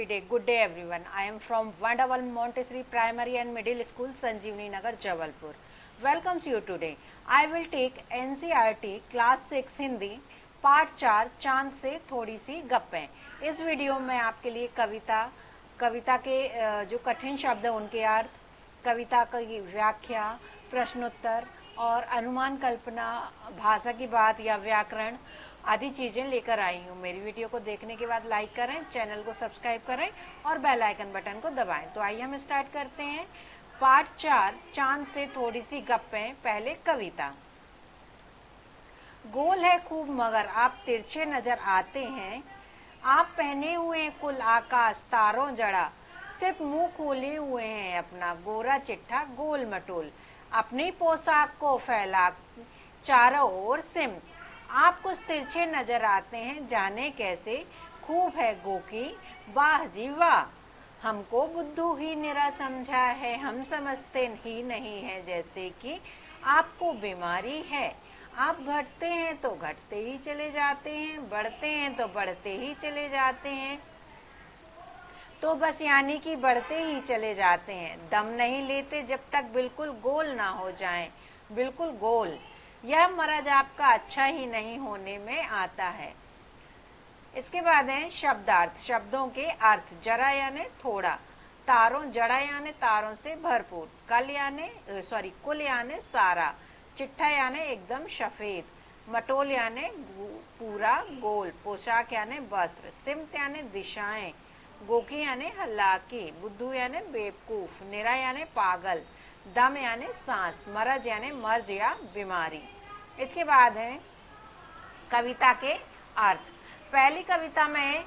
happy day. Good day everyone. I am from Wonderful Montessori Primary and Middle School, Sanjeevani Nagar, Jabalpur. Welcomes you today. I will take NCERT Class 6 Hindi part 4 चांद से थोड़ी सी गप्पें। इस video में आपके लिए कविता के जो कठिन शब्द है उनके अर्थ, कविता की व्याख्या, प्रश्नोत्तर और अनुमान कल्पना, भाषा की बात या व्याकरण आदि चीजें लेकर आई हूँ। मेरी वीडियो को देखने के बाद लाइक करें, चैनल को सब्सक्राइब करें और बेल आइकन बटन को दबाएं। तो आइए हम स्टार्ट करते हैं। पार्ट 4 चांद से थोड़ी सी गप्पें। पहले कविता। गोल है खूब मगर आप तिरछे नजर आते हैं, आप पहने हुए कुल आकाश तारों जड़ा, सिर्फ मुंह खोले हुए हैं अपना गोरा चिट्ठा गोल मटोल, अपनी पोशाक को फैला चारों ओर सिमट, आप कुछ तिरछे नजर आते हैं जाने कैसे, खूब है गोकी वाह जी वाह, हमको बुद्धू ही निरा समझा है, हम समझते ही नहीं है जैसे कि आपको बीमारी है, आप घटते हैं तो घटते ही चले जाते हैं, बढ़ते हैं तो बढ़ते ही चले जाते हैं, तो बस यानी कि बढ़ते ही चले जाते हैं, दम नहीं लेते जब तक बिल्कुल गोल ना हो जाएं, बिल्कुल गोल। यह मर्ज आपका अच्छा ही नहीं होने में आता है। इसके बाद है शब्दार्थ। शब्दों के अर्थ। जरा यानी थोड़ा, तारों जड़ा यानी तारों से भरपूर, कुल यानी सारा, चिट्ठा यानी एकदम सफेद, मटोल यानी पूरा गोल, पोशाक यानी वस्त्र, सिमत यानी दिशाएं, गोकी यानी हलाकी, बुद्धू यानी बेवकूफ, निरा यानी पागल, दम यानी सांस, मर्ज यानी मर्ज या बीमारी। इसके बाद है कविता के अर्थ। पहली कविता में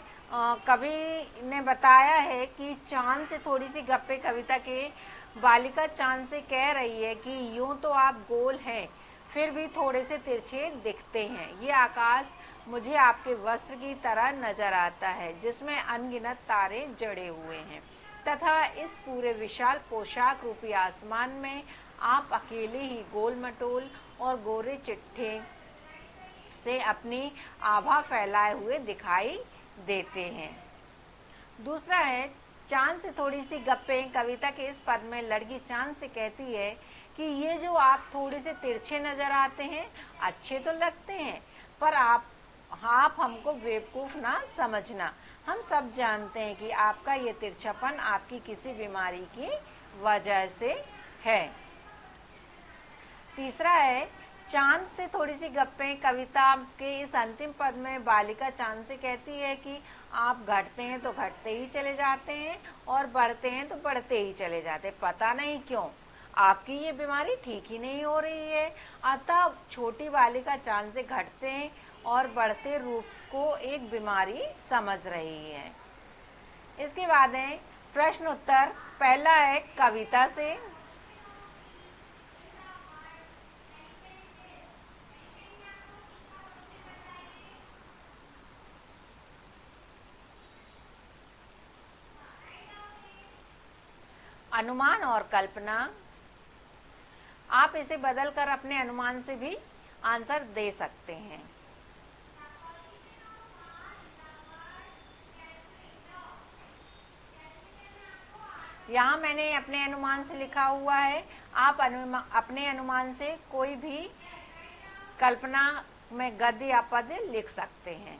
कवि ने बताया है कि चांद से थोड़ी सी गप्पे कविता के बालिका चांद से कह रही है कि यूं तो आप गोल हैं फिर भी थोड़े से तिरछे दिखते हैं, ये आकाश मुझे आपके वस्त्र की तरह नजर आता है जिसमें अनगिनत तारे जड़े हुए हैं, तथा इस पूरे विशाल पोशाक रूपी आसमान में आप अकेले ही गोल मटोल और गोरे चिट्ठे से अपनी आभा फैलाए हुए दिखाई देते हैं। दूसरा है चांद से थोड़ी सी गप्पें। कविता के इस पद में लड़की चांद से कहती है कि ये जो आप थोड़े से तिरछे नजर आते हैं, अच्छे तो लगते हैं, पर आप हमको बेवकूफ ना समझना, हम सब जानते हैं कि आपका ये तिरछापन आपकी किसी बीमारी की वजह से है। तीसरा है चांद से थोड़ी सी गप्पें। कविता के इस अंतिम पद में बालिका चांद से कहती है कि आप घटते हैं तो घटते ही चले जाते हैं और बढ़ते हैं तो बढ़ते ही चले जाते हैं, पता नहीं क्यों आपकी ये बीमारी ठीक ही नहीं हो रही है। अतः छोटी बालिका चांद से घटते हैं और बढ़ते रूप को एक बीमारी समझ रही है। इसके बाद है प्रश्न उत्तर। पहला है कविता से। अनुमान और कल्पना। आप इसे बदलकर अपने अनुमान से भी आंसर दे सकते हैं। यहाँ मैंने अपने अनुमान से लिखा हुआ है, आप अपने अनुमान से कोई भी कल्पना में गद्य या पद लिख सकते हैं।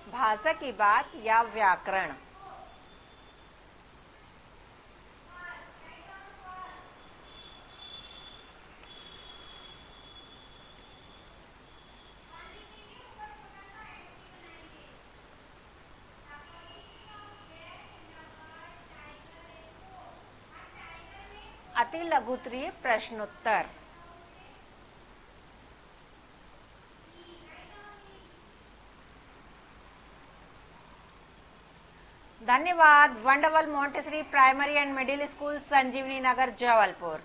भाषा की बात या व्याकरण। अति लघुत्तरीय प्रश्नोत्तर। धन्यवाद। Wonderful Montessori primary and middle school, Sanjivani Nagar, Jabalpur.